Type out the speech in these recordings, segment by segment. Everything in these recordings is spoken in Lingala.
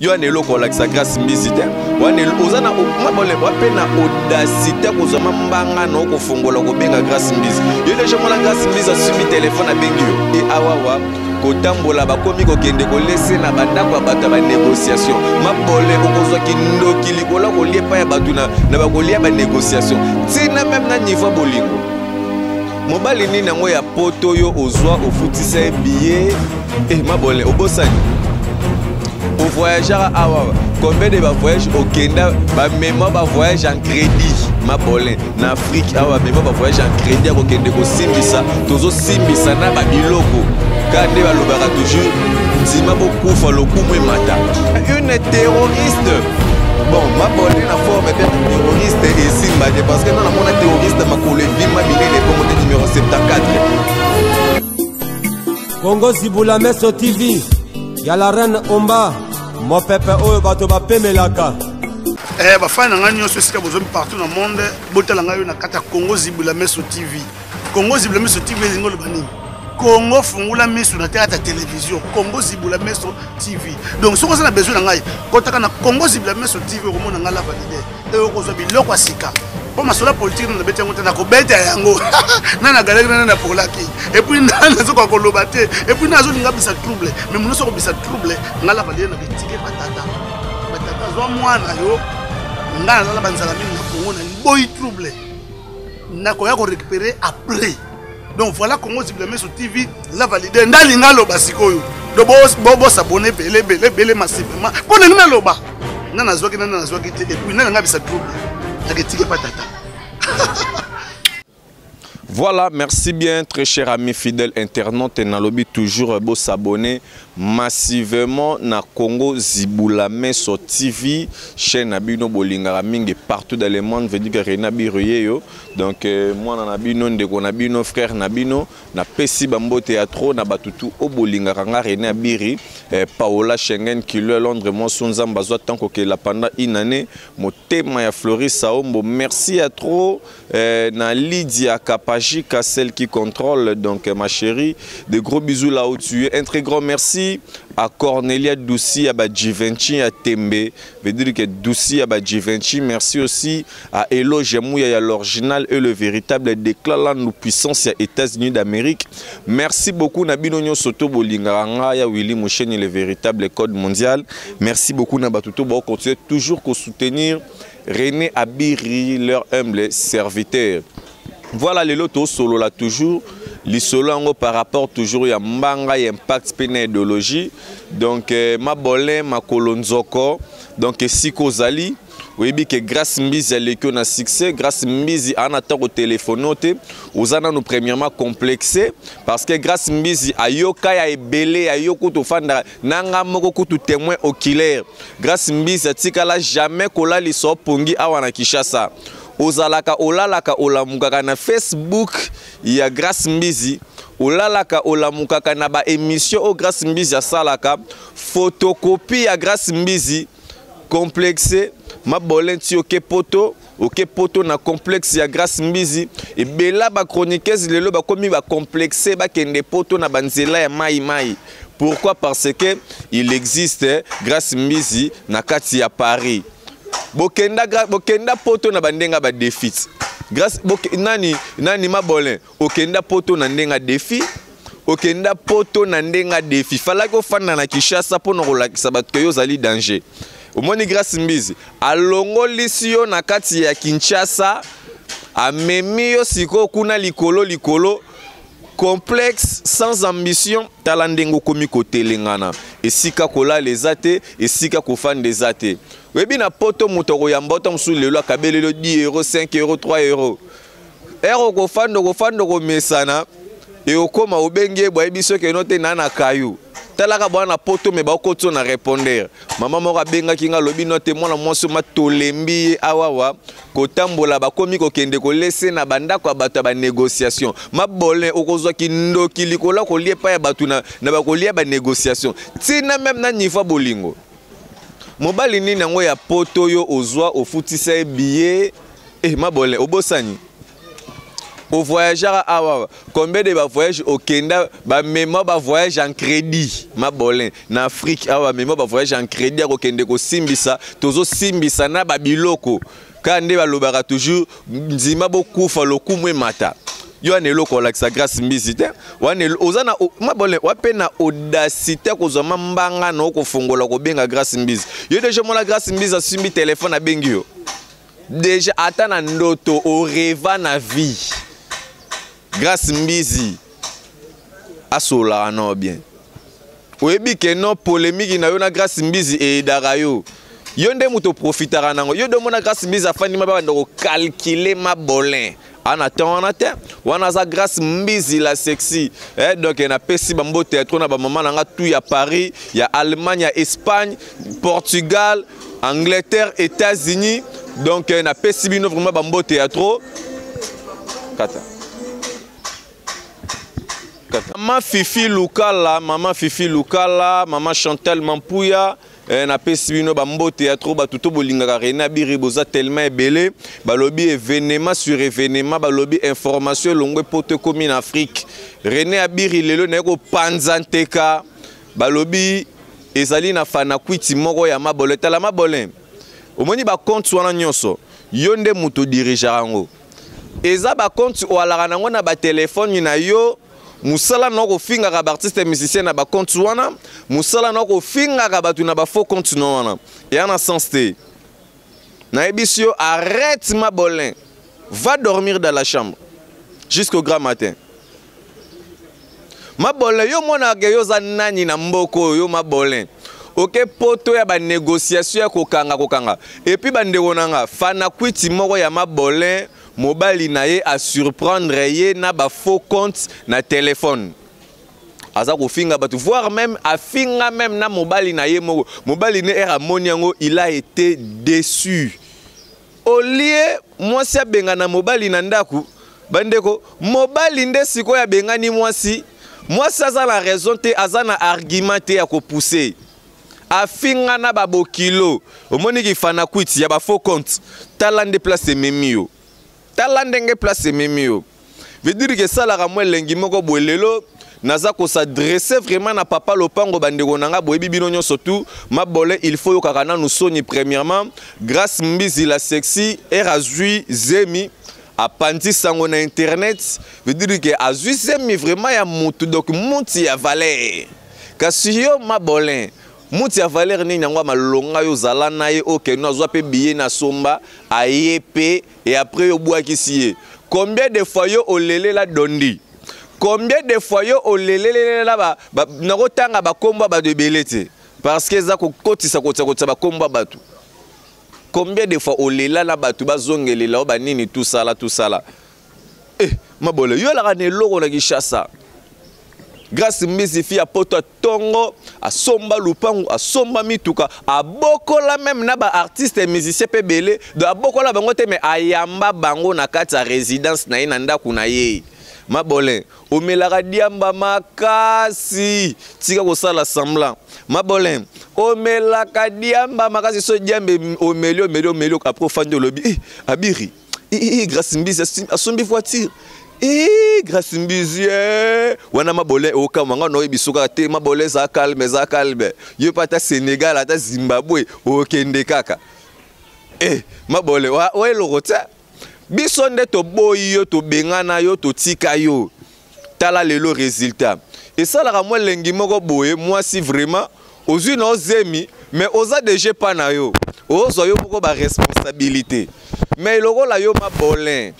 yo anelo ko la grâce mbizite wana ozana mabole bapena audacité ko zoma mbanga no ko fongola ko benga grâce mbizi yo le jomo la grâce mbizi asumi téléphone abengi yo e awawa ko tambola bakomi ko kende ko laisser na bandako bata ba négociation mabole okozwa kindoki likola ko liepa ya batuna na ba ko lia ba négociation tina même na niveau bolingo mobali ni nango ya poto yo ozwa ofutisa billet mabole obosani au voyageur awa combien de voyages au Kenya ba mémoire ba voyage en crédit mabole na Afrique awa mémoire ba voyage en crédit ko kende ko simbisa tozo simbisa na ba biloko kande ba lobaka toujours ndima beaucoup fa lokumu mata une terroriste bon mabole na forme de terroriste et simba parce que non na mona terroriste makolo vima minene pour monter numéro 74 Congo Zibula Meso TV ya la reine Omba mo pepe oyo bato ba pemelaka ba fana ngani nyonso sika bozo partout dans le monde botala ngayo na kata Congo Zibula Meso TV Congo Zibula Meso TV ngolo bani Congo fungula miso na théâtre télévision Congo Zibula Meso TV donc ce qu'on a besoin na ngai kotaka na Congo Zibula Meso TV ko mona ngala validé e ko zo biloko asika pour ma sola politique na bete ngote na ko beta yango na na galère na pour la ki et puis na zo ko lobate et puis na zo linga bisa trouble mais muno so ko bisa trouble ngala validé na bitike patata zo mwana yo ngala la banzala mingi na Congo na boy trouble na ko ya ko récupérer après. Donc voilà Congo Zibula Meso TV la validé ndalinga loba sikoyo do bo s'abonner belé massivement pona ngina loba nana zwaki te et puis nana ngabisa trouble aketike patata. Voilà, merci bien, très cher ami fidèle internaute et nalobi toujours beau s'abonner massivement na Congo Zibula Meso TV, chaîne Abino Bolingara Mingi partout dans le monde, veut dire que Renabi Ruyeyo. Donc moi Nabino ndeko Nabino frère Nabino na pesi bambo théâtre na batutu au Bolingara nga Renabi Paola Schengen qui le Londres moi Sunzamba zo tant que la pendant une année mon thème ya Floris Saombo merci à trop na Lydia Kappa celle qui contrôle donc ma chérie, de gros bisous là où tu es, un très grand merci à Cornelia Doussi à Givenchy à Tembe, veut dire que Doussi à Givenchy, merci aussi à Elo Jemouya l'original et le véritable déclarant nous puissance à États-Unis d'Amérique. Merci beaucoup Nabino Soto Bolingara ya Willy Mouchen le véritable code mondial. Merci beaucoup Nabatuto pour continuer toujours à soutenir René Abiri leur humble serviteur. Voilà les lotos solo là toujours les solo par rapport toujours il y a mbanga y impact pena idéologie donc ma bolin ma kolonzoko donc siko zali oui que grâce mbizi aleki na succès grâce mbizi anata au téléphone noté ozana nous premièrement complexé parce que grâce mbizi ayoka ya ebele ayoko to fanda nanga moko kutu témoin oculaire grâce mbizi atikala jamais kola liso pongi awa na Kinshasa ozalaka olalaka olamukaka na Facebook ya Grâce Mbizi olalaka olamukaka na ba émission au Grâce Mbizi asalaka photocopie ya Grâce Mbizi complexé mabolenti oke poto na complexe ya Grâce Mbizi et bela ba chroniqueuse lelo ba komi ba complexé ba kende poto na banzela ya mai. Pourquoi? Parce que il existe Grâce Mbizi na kati ya Paris. Bokenda poto na bandenga ba défi. Grâce nani mabolin. Okenda poto na ndenga défi. Okenda poto na ndenga défi. Fala ko fana na Kinshasa pono kolakisa bato yo zali danger. Omoni Grâce Mbizi alongo lisio na kati ya Kinshasa amemi yo siko kuna likolo complexe sans ambition talandengo komi kotelengana esika kola les athées esika kofan des athées webi na poto mutoko ya mboto msu lelo akabelelo 10 euros 5 euros 3 euros ero kofando ko mesana e okoma obenge boye biso ke note nana kayu talaka bwana poto me ba okotso na répondeur mama moko benga kinga lobi note mwana mwaso matolembi awawa kotambola bakomi kokende ko laisser na bandako bato ba négociation mabole okozwa kindoki likola ko liepa ya bato na bakolia ba négociation tina même na niveau bolingo mobali nini nango ya poto yo ozwa ofutisa billet mabole obosani au voyageur combien de voyages au Kenya mémoire voyage en crédit ma bolin na Afrique mémoire voyage en crédit au Kenya ko simbisa tozo simbisa na babiloko kande balobaka toujours nzima bokufa lokumwe mata yo aneloko la sa grâce mbisite wane ozana ma bolin wape na audacité kozoma mbanga na kofungola ko benga grâce mbisi yo déjà mon la grâce mbisi asimbi téléphone a bengi yo déjà atana ndoto o rêva na vie grâce mbizi asola non bien oyebi ke non polémique na yo na grâce mbizi e darayo yo nde muto profitera nango yo do mona grâce mbizi afandi maba ndoko calculer ma bolin ana wana za grâce mbizi la sexy donc na pesi bambo théâtre na ba maman nanga tout ya Paris ya Allemagne ya Espagne Portugal Angleterre États-Unis donc na pesi bino vraiment bambo théâtre kata Maman Fifi Lukala, maman Chantal Mampouya, na pesi bino bambo théâtre batuto bolingaka René Abiri boza tellement ebele balobi événement sur événement balobi information longwe pote komi en Afrique René Abiri lelo na ko panzanteka balobi ezali na fana kwiti moko ya maboleta la mabolin omoni ba compte wana nyonso yonde muto dirigeant ngo eza ba compte oalaka nango na ba téléphone na yo musala noko finga ka artiste musicien na ba compte wana musala noko finga ka batu na ba faux compte no wana et en sens te na ebisio arrête ma bolin va dormir dans la chambre jusqu'au grand matin ma bolin yo mona ke yo za nani na mboko yo ma bolin OK poto ya ba négociation ya kokanga et puis ba ndeko nanga fana kwiti moko ya ma bolin mobali na ye a surprendre ye na ba faux compte na téléphone aza ko finga batu voir même a finga même na mobali na ye mobali ne era moniango il a été déçu au lieu moi si benga na mobali na ndaku bandeko mobali nde siko ya benga ni moi si ça la raison te azana argument te ya ko pousser a finga na ba bokilo omoni ki fana kwiti ya ba faux compte talande place memio talande place memio veut dire que ça la ramwe lengi moko bolelo naza ko s'adresser vraiment na papa lopango bandeko nanga boyebi bino nyonso tout ma bolé il faut yo kakana nous soni premièrement grâce mbizi la sexy erazui zemi apandi sango na internet veut dire que azui zemi vraiment ya mutu donc muti ya valeur kasi yo ma bolé muti ya valeur ni nyangwa malonga yo zala na ye OK nous azwa pe billet na somba ayepe et après yo bwa kisiye combien de fois yo olele la dondi combien de fois yo olele la ba nakotanga ba komba ba de belete parce que za ko kotisa ba komba batu combien de fois olela na batu bazongelela ba nini tout ça là ma bole yo la ne loko na kishasa grâce mbizi fi apoto tongo asomba lupangu asomba mituka abokola même na ba artiste et musicien pe belé do abokola bango te mais ayamba bango na kati ya résidence na ye na ndaku na ye ma bolin omelaka diamba makasi tika ko sala semblant ma bolin omelaka diamba makasi so diambe omelio après fandi lobby abiri grâce mbizi asombi voiture grâce mbizi wana mabole okamanga no bisuka te mabole za calme yo pata Sénégal ata Zimbabwe okende kaka mabole wa elokota biso nde to boyi yo to bengana yo to tika yo tala lelo résultat et ça la moi lengi moko boye moi si vraiment ozui no zemi mais oza déjà pas na yo ozo yo moko ba responsabilité mais loko la yo mabolin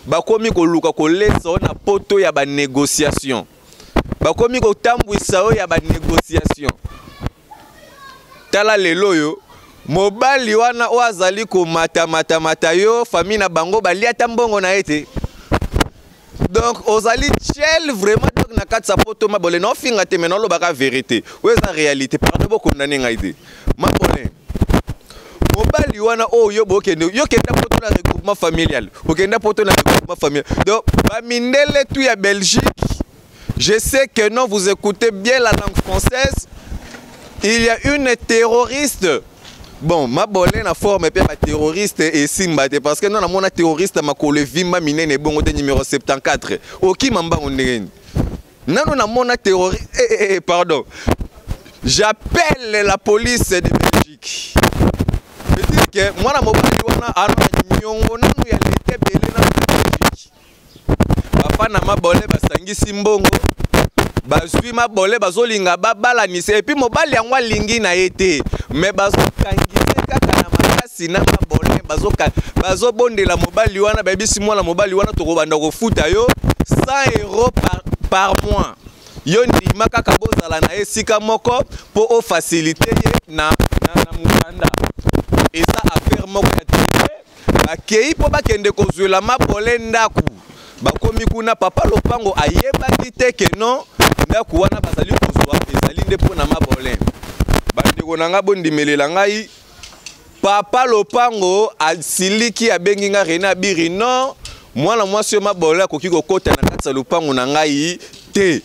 bakomi ko luka ko lesa na poto ya ba négociation bakomi ko tambwisa o ya ba négociation tala lelo yo mobali wana o azali ko mata yo famille na bango balia tambongo na ete donc ozali chel vraiment donc na kati sa poto mabole no finga te mais no lo baka vérité ou eza réalité pardon boko ndane ngaide mabole mobali wana o yo bokende yo kenda poto na regroupement familial okenda poto na regroupement familial donc ba mindele tout ya Belgique je sais que non vous écoutez bien la langue française il y a une terroriste Bon, ma bolé na forme pe ba terroriste et simbate parce que non na mona terroriste makolo vimba minene bongo te numéro 74. Oki mamba ondengeni. Non na mona terroriste pardon. J'appelle la police de Belgique. Je dis que moi na mobali wana ana nyongo nanu ya lete belé na Belgique. Papa na mabolé basangisi mbongo. Bazui mabolé bazolinga babalanise et puis mobali yango lingi na été mais bazokangise kaka na makasi na mabolé bazobondela mobali wana babisi mwana mobali wana tokobanda kofuta yo 100 € par mois yo ndima kaka bozala na esika moko po o faciliter na mukanda et ça affaire moko ya tete bakei po bakende kozwela mabolé ndaku bakomi kuna papa lopango ayebaki te ke non ndaku wana bazali kozwa ezali nde pona mabolé bandeko nanga bondimelela ngai papa lopango asiliki abengi nga Rena Biri non mwana mwasi yo mabolé akoki kokota na kati ya lopango na ngai te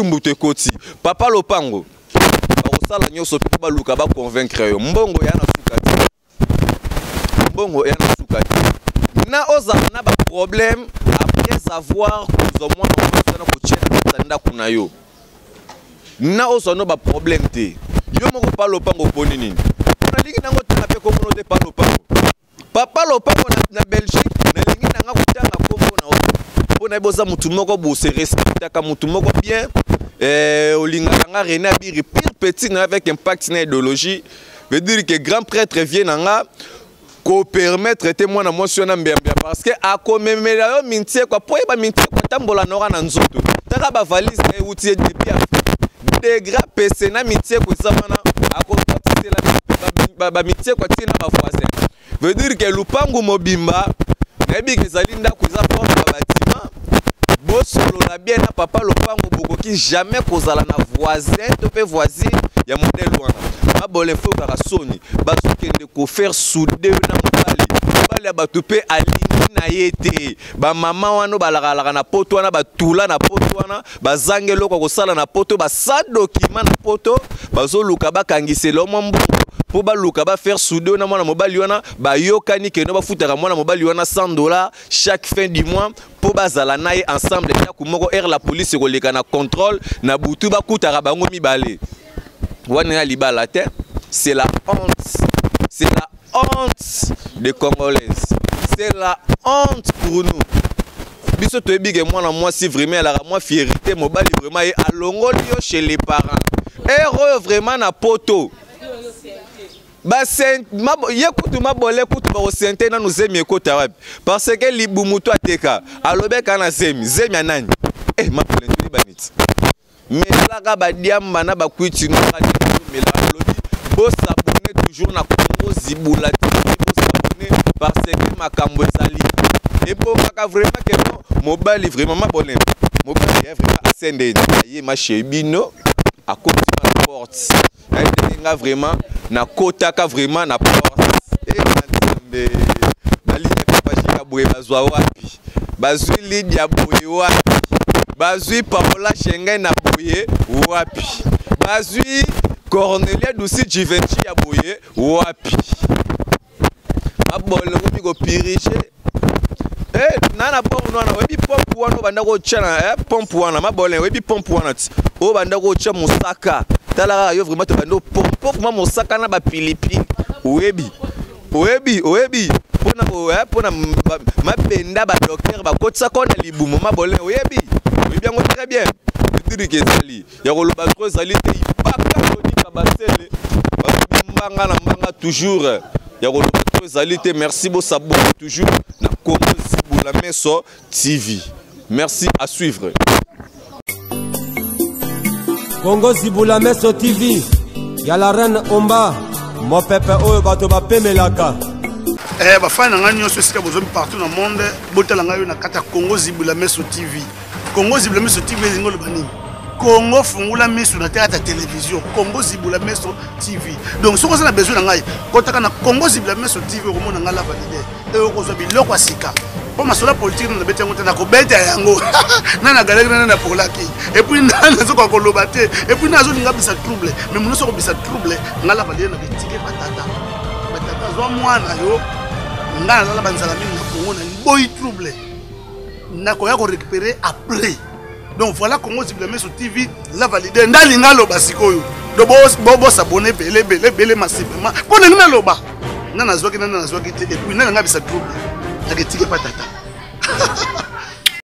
mutu ekoti papa lopango bakosala nyonso mpe baluka baconvaincre yo mbongo ya na suka te mbongo ya na suka te na ozala na baproblème après avoir kozwa mwana mwasi na kotia na kati ya ndako na yo na ozwa no baproblème te yo moko pa lopango poni nini nalingi nango tanga mpe komona te pa lopango papa lopango na Belgique nalingi nanga kotanga kombo na oyo mpona eboza mutu moko bose respectaka mutu moko bien olingaka nga Rena Biri pire petit na avec impact na idéologie veut dire que grand prêtre vient nanga ko permettre te mwana mwasi na mbiambia parce que akomemela yo mintie kwa po eba mintie kwa tambola nora na nzoto taka ba valise na outil depuis degra pese na mintie ko samana akokotisela ba mintie kwa tina ba voisin veut dire que lupangu mobimba na bi kezali ndako za propre ba bâtiment bosolo na bien na papa lupangu bokoki jamais kozala na voisin to pe voisine ya modèle wana mabolé fo kaka soni bazokende ko faire souder na mobali ya batu pe alingi na yete ba mama wana balakalaka na poto wana batula na poto wana bazangelo ko kosala na poto ba sa document na poto bazoluka bakangisela mwa mbongo po baluka ba faire souder na mwana mobali wana bayokani keno bafutaka mwana mobali wana $100 chaque fin du mois po bazala naye ensemble ya kumoko la police koleka na contrôle na butu bakutaka bango mibale wana libala te c'est la honte des Congolaises. C'est la honte pour nous. Biso to ebige mwana mwasi vraiment la moi fierté mobali vraiment et alongoli yo chez les parents. Heureux vraiment na poto. Ba sent yekutu mabolé kutu ba osente na nous zemi ekota wapi parce que libumutu ateka alobeka na zemi anani mabolé to libaniti. Mais la ka ba diamba na ba kwiti no ka mela lobi bo s'abonner toujours na Congo Zibula TV bo s'abonner parce que makambo ezali et bon ka vraiment que mobile vraiment mabolé mobile est vraiment ascendé na ma chebino à côté de la porte nga vraiment na kota ka vraiment na porte et na ligne kapashika boye bazwa wapi bazwi Lydia boye wapi bazwi Paola Schengen na boye wapi bazwi Cornelia Dusi Givenchy ya boye wapi mabole ko biko pirige nana pompe wana webi pompe wana banda ko tchana pompe wana mabole webi pompe wana o banda ko tcha musaka tala yo vraiment to bando pompe vraiment musaka na ba pilipili webi pona mabenda ba docteur ba kotsa kona libumo mabole webi yango très bien dire que zali ya ko loba trop zali te ipaka loni ka basele mbanga na mbanga toujours ya ko loba trop zali te merci bo sabo toujours na Congo Zibula Meso TV merci à suivre Congo Zibula Meso TV ya la reine Omba mo pepe oyo bato ba pemelaka ba fana nga nyonso sika bozo partout dans le monde botala nga yo na kata Congo Zibula Meso TV Congo Zibula Meso TV ngolo bani Congo fungula meso na théâtre télévision Congo Zibula Meso TV donc ce qu'on a besoin na ngai kotaka na Congo Zibula Meso TV ko mona nga la valide et ko zo biloko asika po masola politique na bete ngota na ko beta yango na galère na pour la ki et puis na zo ko lobate et puis na zo linga bisa trouble mais muno so ko bisa trouble nga la valide na bitike patata nazwa mwana yo nga nazala banzala mingi na Congo na liboyi trouble nakoya ko récupérer après. Donc voilà Congo Zibulamé sur TV la valider ndalinga loba sikoyo do bo s'abonner belé massivement pona nina loba nana zwaki te et puis nana ngabisa trouble naketike patata